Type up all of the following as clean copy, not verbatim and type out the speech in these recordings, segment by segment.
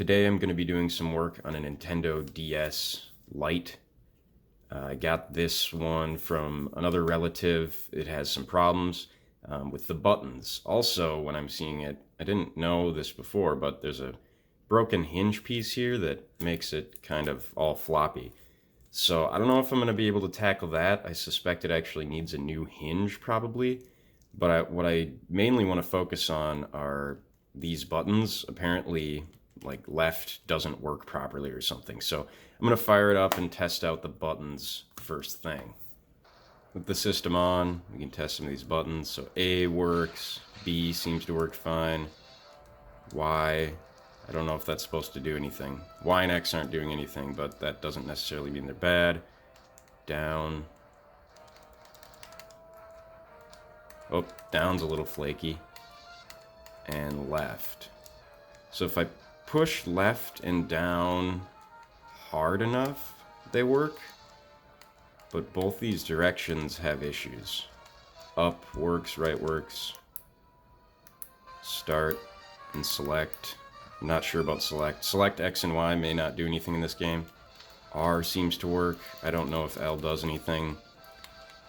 Today I'm going to be doing some work on a Nintendo DS Lite. I got this one from another relative. It has some problems with the buttons. Also, when I'm seeing it, I didn't know this before, but there's a broken hinge piece here that makes it kind of all floppy. So I don't know if I'm going to be able to tackle that. I suspect it actually needs a new hinge probably. But what I mainly want to focus on are these buttons. Apparently, like left doesn't work properly or something. So I'm going to fire it up and test out the buttons first thing. With the system on, we can test some of these buttons. So A works, B seems to work fine. Y, I don't know if that's supposed to do anything. Y and X aren't doing anything, but that doesn't necessarily mean they're bad. Down. Oh, down's a little flaky. And left. So if I push left and down hard enough, they work. But both these directions have issues. Up works, right works. Start and select. I'm not sure about select. Select X and Y may not do anything in this game. R seems to work. I don't know if L does anything.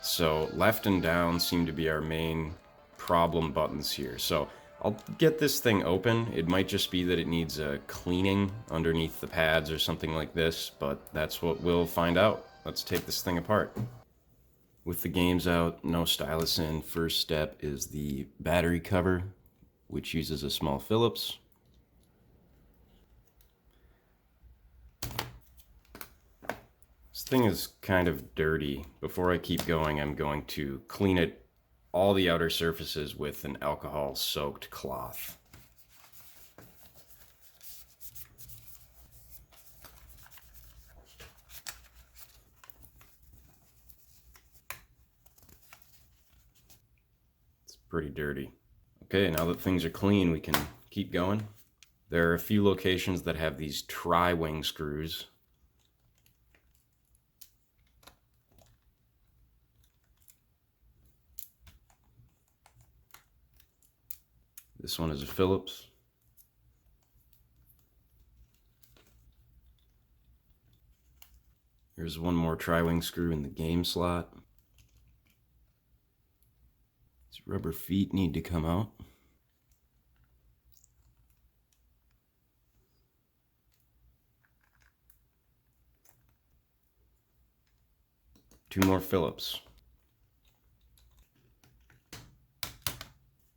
So left and down seem to be our main problem buttons here. So I'll get this thing open. It might just be that it needs a cleaning underneath the pads or something like this, but that's what we'll find out. Let's take this thing apart. With the games out, no stylus in, first step is the battery cover, which uses a small Phillips. This thing is kind of dirty. Before I keep going, I'm going to clean it, all the outer surfaces, with an alcohol-soaked cloth. It's pretty dirty. Okay, now that things are clean, we can keep going. There are a few locations that have these tri-wing screws. This one is a Phillips. Here's one more tri-wing screw in the game slot. These rubber feet need to come out. Two more Phillips.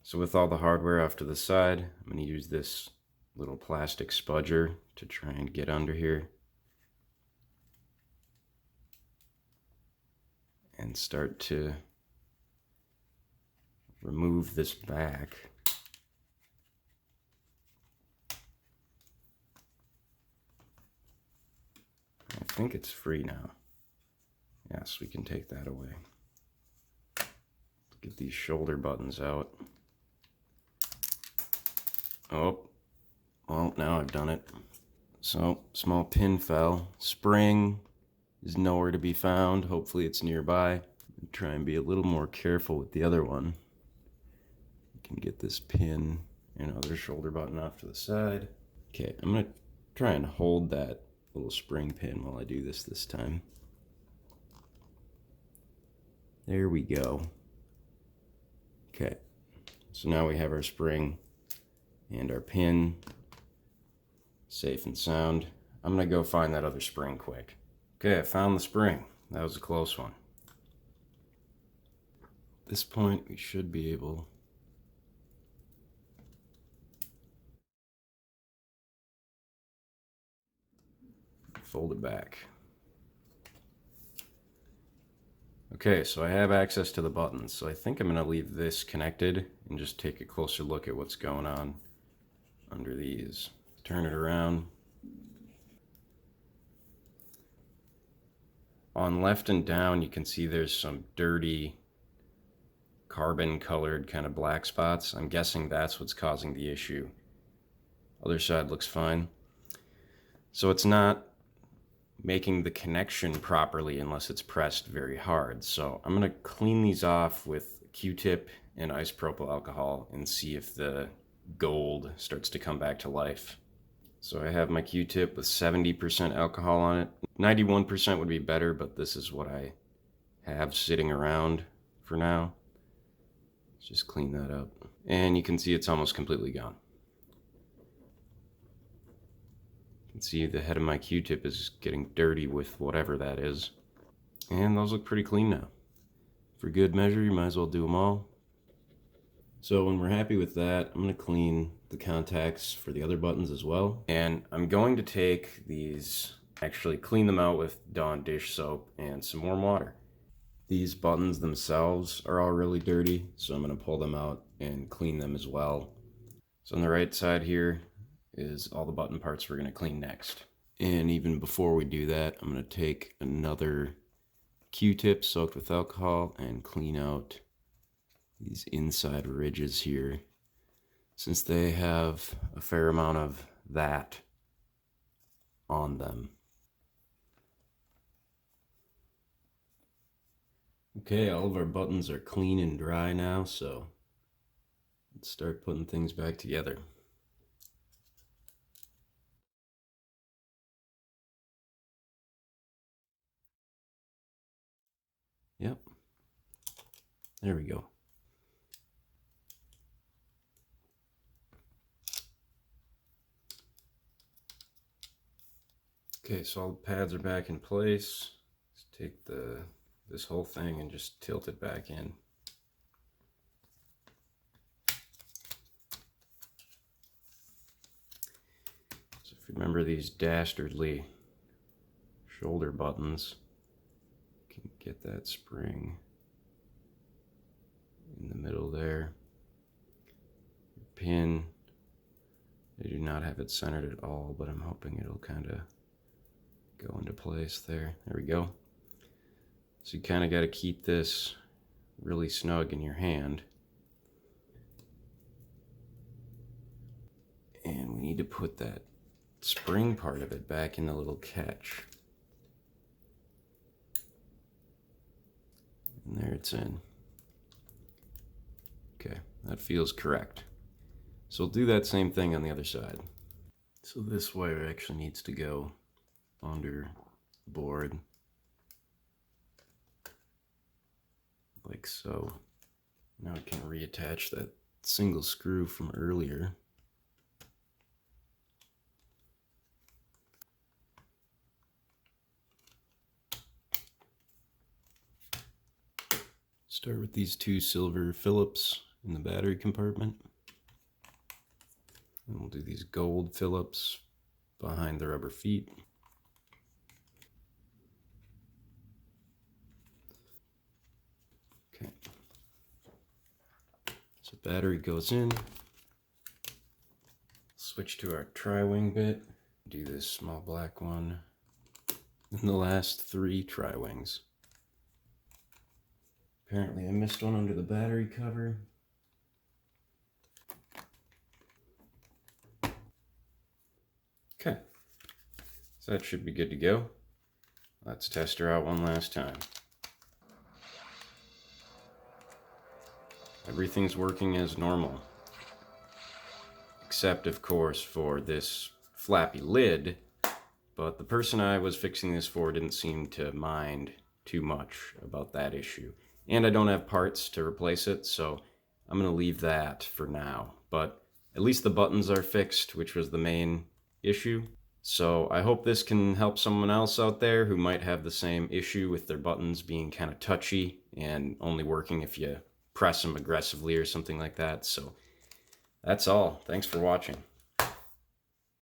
So with all the hardware off to the side, I'm going to use this little plastic spudger to try and get under here and start to remove this back. I think it's free now. Yes, we can take that away. Get these shoulder buttons out. Oh, well, now I've done it. So, small pin fell. Spring is nowhere to be found. Hopefully it's nearby. I'll try and be a little more careful with the other one. You can get this pin and other shoulder button off to the side. Okay, I'm going to try and hold that little spring pin while I do this time. There we go. Okay, so now we have our spring and our pin safe and sound. I'm gonna go find that other spring quick. Okay, I found the spring. That was a close one. At this point, we should be able to fold it back. Okay, so I have access to the buttons, so I think I'm gonna leave this connected and just take a closer look at what's going on under these. Turn it around. On left and down, you can see there's some dirty carbon colored kind of black spots. I'm guessing that's what's causing the issue. Other side looks fine. So it's not making the connection properly unless it's pressed very hard. So I'm gonna clean these off with Q-tip and isopropyl alcohol and see if the gold starts to come back to life. So I have my Q-tip with 70% alcohol on it. 91% would be better, but this is what I have sitting around for now. Let's just clean that up. And you can see it's almost completely gone. You can see the head of my Q-tip is getting dirty with whatever that is. And those look pretty clean now. For good measure, you might as well do them all. So when we're happy with that, I'm going to clean the contacts for the other buttons as well. And I'm going to take these, actually clean them out with Dawn dish soap and some warm water. These buttons themselves are all really dirty, so I'm going to pull them out and clean them as well. So on the right side here is all the button parts we're going to clean next. And even before we do that, I'm going to take another Q-tip soaked with alcohol and clean out these inside ridges here, since they have a fair amount of that on them. Okay, all of our buttons are clean and dry now, so let's start putting things back together. Yep, there we go. Okay, so all the pads are back in place. Let's take this whole thing and just tilt it back in. So if you remember these dastardly shoulder buttons, you can get that spring in the middle there. Your pin, they do not have it centered at all, but I'm hoping it'll kind of go into place there. There we go. So you kind of got to keep this really snug in your hand. And we need to put that spring part of it back in the little catch. And there it's in. Okay, that feels correct. So we'll do that same thing on the other side. So this wire actually needs to go under the board, like so. Now I can reattach that single screw from earlier. Start with these two silver Phillips in the battery compartment. And we'll do these gold Phillips behind the rubber feet. Okay. So battery goes in. Switch to our tri-wing bit. Do this small black one. And the last three tri-wings. Apparently I missed one under the battery cover. Okay, so that should be good to go. Let's test her out one last time. Everything's working as normal. Except, of course, for this flappy lid. But the person I was fixing this for didn't seem to mind too much about that issue. And I don't have parts to replace it, so I'm going to leave that for now. But at least the buttons are fixed, which was the main issue. So I hope this can help someone else out there who might have the same issue with their buttons being kind of touchy and only working if you press them aggressively or something like that. So that's all. Thanks for watching.